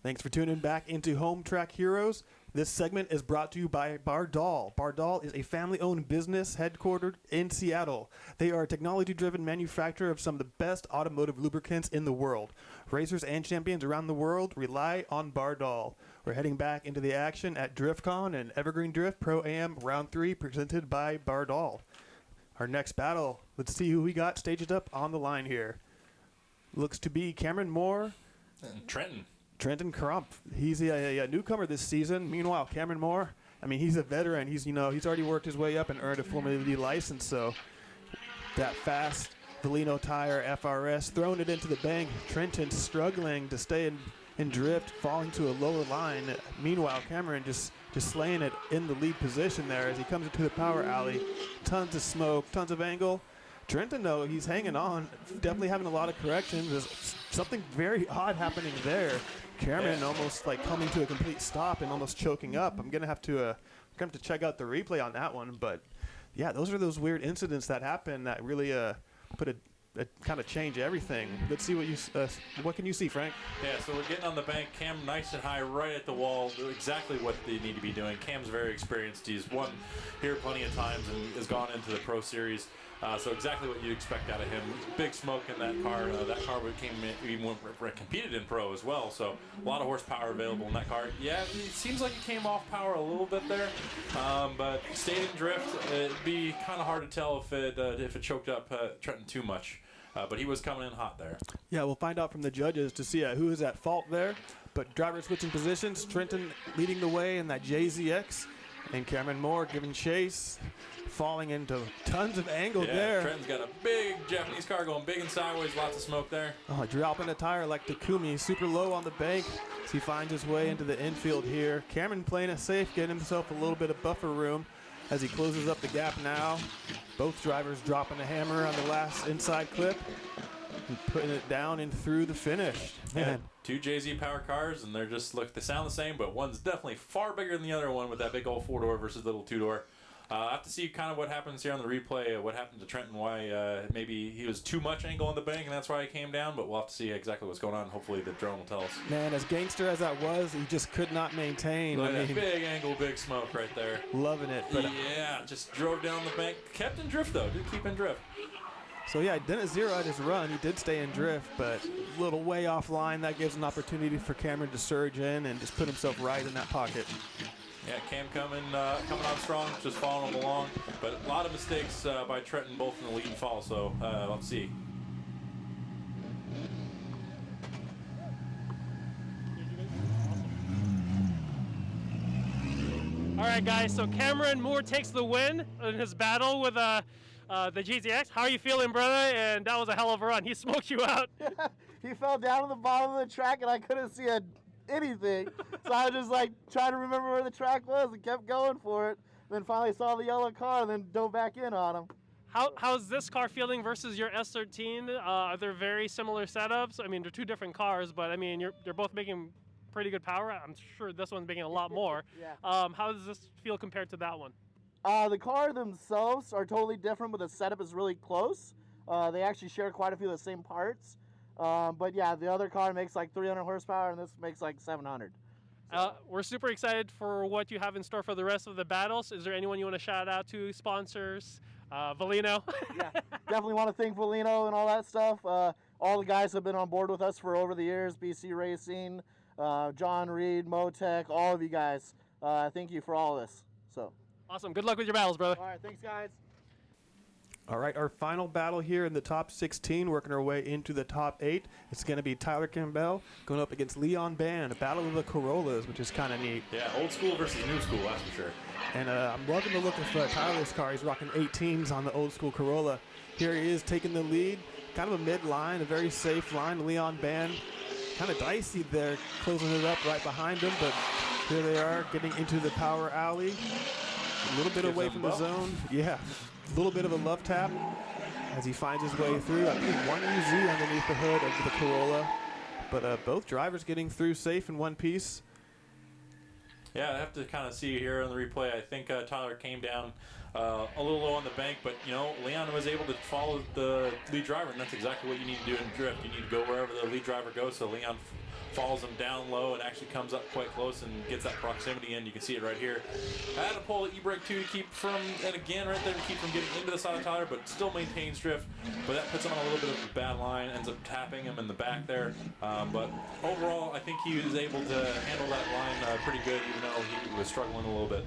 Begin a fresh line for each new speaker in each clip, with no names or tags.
Thanks for tuning back into Home Track Heroes. This segment is brought to you by Bardal. Bardal is a family-owned business headquartered in Seattle. They are a technology-driven manufacturer of some of the best automotive lubricants in the world. Racers and champions around the world rely on Bardal. We're heading back into the action at DriftCon and Evergreen Drift Pro-Am Round 3 presented by Bardal. Our next battle, let's see who we got staged up on the line here. Looks to be Cameron Moore.
And Trenton
Crump. He's a newcomer this season. Meanwhile, Cameron Moore, I mean, he's a veteran. He's already worked his way up and earned a Formula D license. So that fast Valino tire FRS throwing it into the bank. Trenton struggling to stay in drift, falling to a lower line. Meanwhile, Cameron just slaying it in the lead position there as he comes into the power alley. Tons of smoke, tons of angle. Trenton, though, he's hanging on, definitely having a lot of corrections. There's something very odd happening there. Cameron almost like coming to a complete stop and almost choking up. I'm gonna have to check out the replay on that one. But yeah, those are those weird incidents that happen that really put a kind of change everything. Let's see what can you see, Frank?
Yeah, so we're getting on the bank. Cam nice and high right at the wall. Exactly what they need to be doing. Cam's very experienced. He's won here plenty of times and has gone into the Pro Series. So exactly what you'd expect out of him. Big smoke in that car. That car competed in Pro as well. So a lot of horsepower available in that car. Yeah, it seems like it came off power a little bit there, but stayed in drift. It'd be kind of hard to tell if it choked up Trenton too much. But he was coming in hot there.
Yeah, we'll find out from the judges to see who is at fault there. But driver switching positions, Trenton leading the way in that JZX, and Cameron Moore giving chase, falling into tons of angle there.
Trenton's got a big Japanese car going big and sideways, lots of smoke there.
Oh, dropping a tire like Takumi, super low on the bank as he finds his way into the infield here. Cameron playing it safe, getting himself a little bit of buffer room as he closes up the gap now. Both drivers dropping a hammer on the last inside clip and putting it down and through the finish. Man.
Yeah, two JZ power cars, and they sound the same, but one's definitely far bigger than the other one with that big old 4-door versus little 2-door. I have to see kind of what happens here on the replay, what happened to Trenton, why maybe he was too much angle on the bank, and that's why he came down, but we'll have to see exactly what's going on. Hopefully the drone will tell us.
Man, as gangster as that was, he just could not maintain.
Look at that big angle, big smoke right there.
Loving it. But
yeah, just drove down the bank. Kept in drift, though. Did keep in drift.
So, yeah, didn't zero out his run. He did stay in drift, but a little way offline. That gives an opportunity for Cameron to surge in and just put himself right in that pocket.
Yeah, Cam coming on strong, just following him along. But a lot of mistakes by Trenton, both in the lead and fall, so let's see.
All right, guys, so Cameron Moore takes the win in his battle with the GZX. How are you feeling, brother? And that was a hell of a run. He smoked you out.
He fell down to the bottom of the track, and I couldn't see anything. So I was just like trying to remember where the track was and kept going for it. Then finally saw the yellow car and then dove back in on him.
How's this car feeling versus your S13? Are there very similar setups? I mean, they're two different cars, but I mean, they're both making pretty good power. I'm sure this one's making a lot more.
Yeah.
How does this feel compared to that one?
The car themselves are totally different, but the setup is really close. They actually share quite a few of the same parts. But yeah, the other car makes like 300 horsepower and this makes like 700. So.
We're super excited for what you have in store for the rest of the battles. Is there anyone you want to shout out to? Sponsors? Valino?
Yeah, definitely want to thank Valino and all that stuff. All the guys have been on board with us for over the years. BC Racing, John Reed, Motec, all of you guys. Thank you for all this. So.
Awesome. Good luck with your battles, brother.
All right, thanks, guys.
All right, our final battle here in the top 16, working our way into the top 8. It's going to be Tyler Campbell going up against Leon Band, a battle of the Corollas, which is kind of neat.
Yeah, old school versus new school, that's for sure.
And I'm loving the look of Tyler's car. He's rocking 18s on the old school Corolla. Here he is taking the lead, kind of a mid-line, a very safe line. Leon Band kind of dicey there, closing it up right behind him, but here they are getting into the power alley. A little bit away from the zone. Yeah. A little bit of a love tap as he finds his way through. I think one UZ underneath the hood of the Corolla, but both drivers getting through safe in one piece.
Yeah, I have to kind of see here on the replay. I think Tyler came down a little low on the bank, but Leon was able to follow the lead driver, and that's exactly what you need to do in drift. You need to go wherever the lead driver goes. So Leon follows him down low and actually comes up quite close and gets that proximity in. You can see it right here. I had to pull the e-brake too to keep from, and again right there to keep from getting into the side of Tyler, but still maintains drift. But that puts him on a little bit of a bad line, ends up tapping him in the back there. But overall, I think he was able to handle that line pretty good, even though he was struggling a little bit.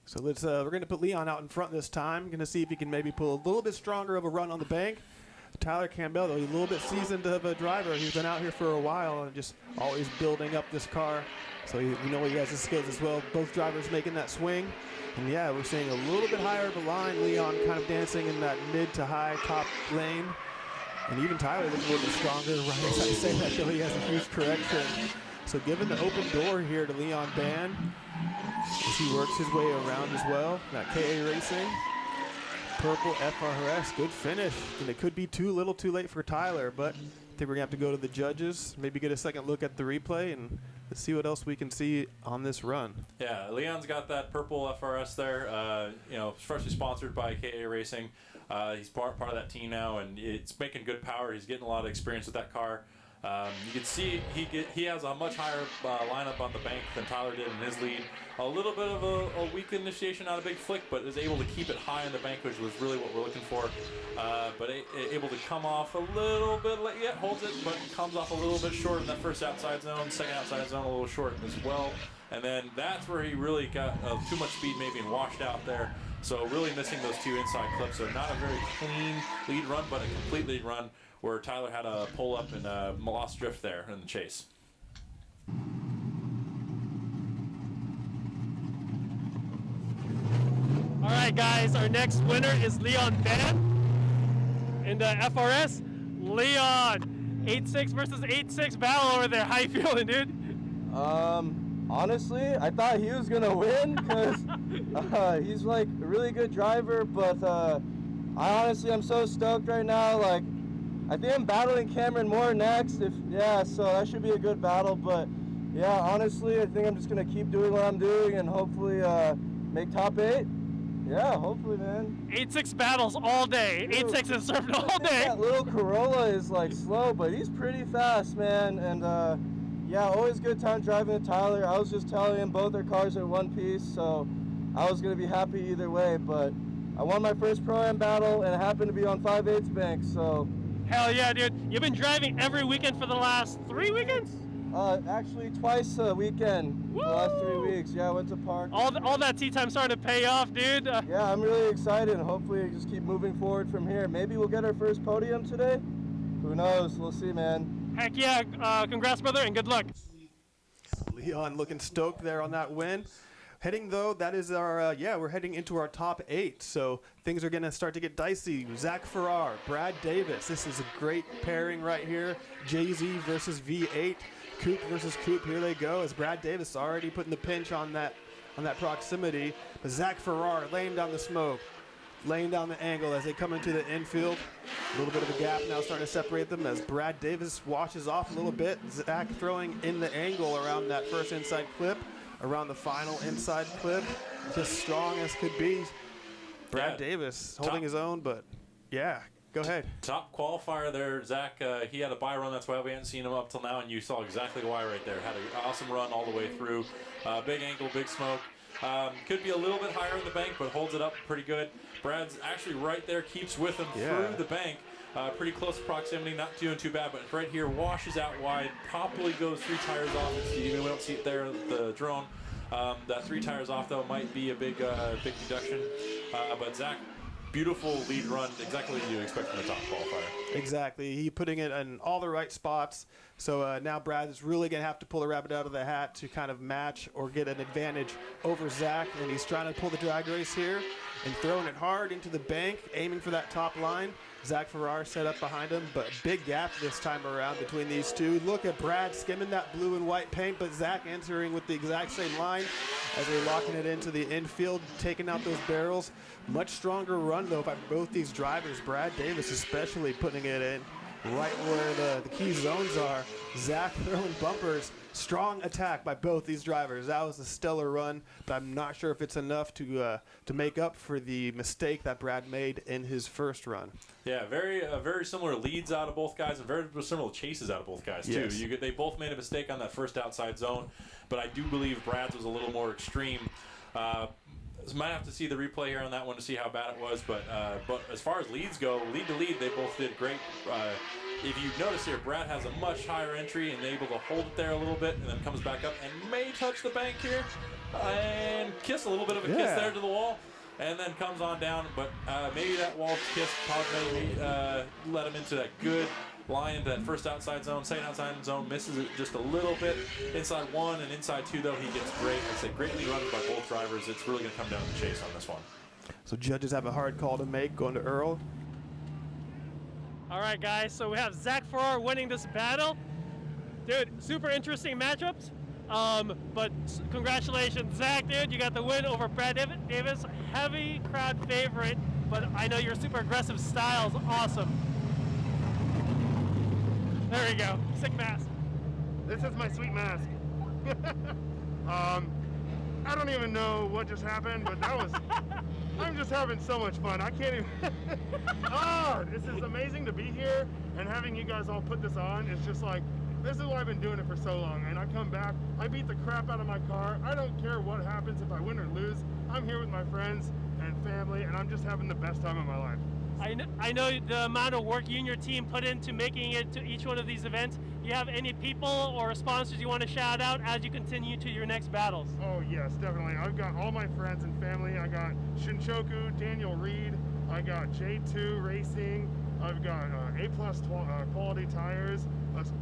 So we're going to put Leon out in front this time. Going to see if he can maybe pull a little bit stronger of a run on the bank. Tyler Campbell, though, he's a little bit seasoned of a driver. He's been out here for a while and just always building up this car. So we know he has his skills as well. Both drivers making that swing. And yeah, we're seeing a little bit higher of a line. Leon kind of dancing in that mid to high top lane. And even Tyler looks a little bit stronger. Right as I say that, though, he has a huge correction. So given the open door here to Leon Ban, as he works his way around as well. That KA Racing, purple FRS, good finish. And it could be too little too late for Tyler, but I think we're going to have to go to the judges, maybe get a second look at the replay, and let's see what else we can see on this run.
Yeah, Leon's got that purple FRS there, freshly sponsored by KA Racing. He's part of that team now, and it's making good power. He's getting a lot of experience with that car. You can see he has a much higher lineup on the bank than Tyler did in his lead. A little bit of a weak initiation, not a big flick, but is able to keep it high in the bank, which was really what we're looking for. But able to come off a little bit late, yeah, holds it, but comes off a little bit short in that first outside zone, second outside zone a little short as well. And then that's where he really got too much speed maybe and washed out there. So really missing those two inside clips. So not a very clean lead run, but a complete lead run where Tyler had a pull up and lost drift there in the chase.
All right, guys, our next winner is Leon Ban in the FRS. Leon, 8.6 versus 8.6 battle over there. How you feeling, dude?
Honestly, I thought he was gonna win because he's like a really good driver, but I'm so stoked right now. Like, I think I'm battling Cameron Moore next. So that should be a good battle. But yeah, honestly, I think I'm just gonna keep doing what I'm doing and hopefully make top 8. Yeah, hopefully, man.
8.6 battles all day. 8.6 is served all day.
That little Corolla is like slow, but he's pretty fast, man. And yeah, always good time driving with Tyler. I was just telling him both their cars are one piece, so I was gonna be happy either way. But I won my first Pro-Am battle, and it happened to be on 5/8 bank, so.
Hell yeah, dude. You've been driving every weekend for the last 3 weekends?
Actually twice a weekend.
Woo!
The last 3 weeks. Yeah, I went to park.
All that tea time starting to pay off, dude.
Yeah, I'm really excited. Hopefully just keep moving forward from here. Maybe we'll get our first podium today. Who knows? We'll see, man.
Heck yeah. Congrats, brother, and good luck.
Leon looking stoked there on that win. Heading, though, that is our, we're heading into our top 8. So things are going to start to get dicey. Zach Farrar, Brad Davis. This is a great pairing right here. Jay-Z versus V8. Coop versus Coop. Here they go as Brad Davis already putting the pinch on that proximity. But Zach Farrar laying down the smoke, laying down the angle as they come into the infield. A little bit of a gap now starting to separate them as Brad Davis washes off a little bit. Zach throwing in the angle around that first inside clip, around the final inside clip. Just strong as could be. Brad Davis holding his own, but yeah. Go ahead.
Top qualifier there, Zach. He had a bye run. That's why we hadn't seen him up till now, and you saw exactly why right there. Had an awesome run all the way through. Big angle, big smoke. Could be a little bit higher in the bank, but holds it up pretty good. Brad's actually right there, keeps with him through the bank. Pretty close proximity, not doing too bad, but right here washes out wide. Probably goes 3 tires off. We don't see it there, the drone. That 3 tires off, though, might be a big deduction. But Zach, beautiful lead run, exactly what you expect from the top qualifier.
Exactly. He putting it in all the right spots. So now Brad is really going to have to pull the rabbit out of the hat to kind of match or get an advantage over Zach. And he's trying to pull the drag race here and throwing it hard into the bank, aiming for that top line. Zach Farrar set up behind him, but big gap this time around between these two. Look at Brad skimming that blue and white paint, but Zach entering with the exact same line as they're locking it into the infield, taking out those barrels. Much stronger run, though, by both these drivers. Brad Davis especially putting it in. right where the key zones are. Zach throwing bumpers. Strong attack by both these drivers. That was a stellar run, but I'm not sure if it's enough to make up for the mistake that Brad made in his first run.
Yeah, very similar leads out of both guys, and very similar chases out of both guys too.
Yes.
They both made a mistake on that first outside zone, but I do believe Brad's was a little more extreme. Might have to see the replay here on that one to see how bad it was, but as far as leads go, lead to lead, they both did great. If you notice here, Brad has a much higher entry and able to hold it there a little bit, and then comes back up and may touch the bank here and kiss a little bit of a kiss there to the wall, and then comes on down. But maybe that wall kiss maybe let him into that good line into that first outside zone. Second outside zone misses it just a little bit. Inside one and inside two, though, he gets great. Like I said, great lead runs by both drivers. It's really going to come down to the chase on this one.
So judges have a hard call to make going to Earl.
All right, guys, so we have Zach Farrar winning this battle. Dude, super interesting matchups. But congratulations, Zach, dude. You got the win over Brad Davis. Heavy crowd favorite, but I know your super aggressive style is awesome. There we go. Sick mask.
This is my sweet mask. I don't even know what just happened, but that was, I'm just having so much fun. I can't even, this is amazing to be here and having you guys all put this on. It's just like, this is why I've been doing it for so long. And I come back, I beat the crap out of my car. I don't care what happens if I win or lose. I'm here with my friends and family, and I'm just having the best time of my life.
I know the amount of work you and your team put into making it to each one of these events. Do you have any people or sponsors you want to shout out as you continue to your next battles?
Oh yes, definitely. I've got all my friends and family. I got Shinshoku, Daniel Reed. I got J2 Racing. I've got A-plus quality tires.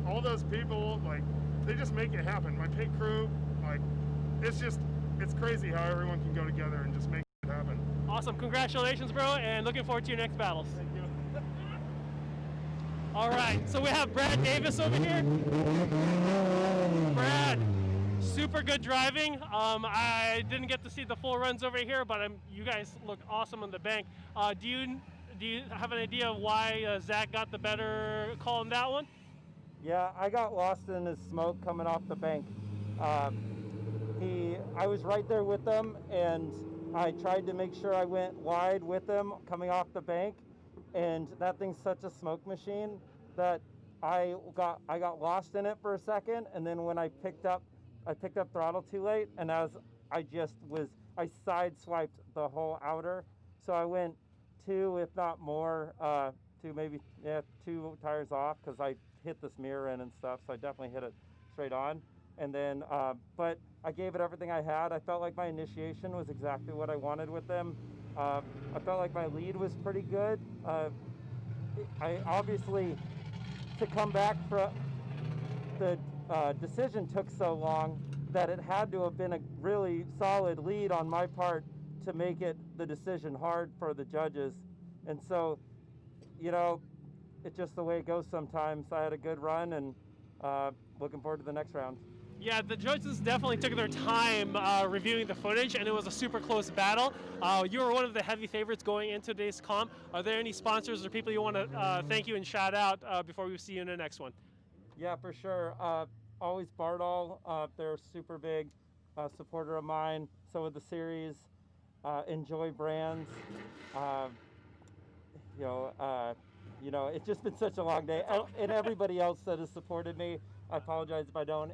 All those people, like, they just make it happen. My pit crew, like, it's crazy how everyone can go together and just make it happen.
Awesome, congratulations, bro, and looking forward to your next battles.
Thank you.
All right, so we have Brad Davis over here. Brad, super good driving. I didn't get to see the full runs over here, but you guys look awesome on the bank. Do you have an idea of why Zach got the better call on that one?
Yeah, I got lost in his smoke coming off the bank. I was right there with them, and I tried to make sure I went wide with them coming off the bank, and that thing's such a smoke machine that I got lost in it for a second, and then when I picked up throttle too late, and I sideswiped the whole outer, so I went two, if not more, two tires off because I hit this mirror in and stuff, so I definitely hit it straight on. And then, but I gave it everything I had. I felt like my initiation was exactly what I wanted with them. I felt like my lead was pretty good. I obviously, to come back from the decision took so long that it had to have been a really solid lead on my part to make it the decision hard for the judges. And so, you know, it's just the way it goes sometimes. I had a good run, and looking forward to the next round.
Yeah, the judges definitely took their time reviewing the footage, and it was a super close battle. You were one of the heavy favorites going into today's comp. Are there any sponsors or people you want to thank you and shout out before we see you in the next one?
Yeah, for sure. Always Bardall. They're a super big supporter of mine. So with the series, Enjoy Brands. It's just been such a long day. And everybody else that has supported me, I apologize if I don't.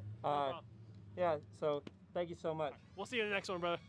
Yeah, so thank you so much.
We'll see you in the next one, brother.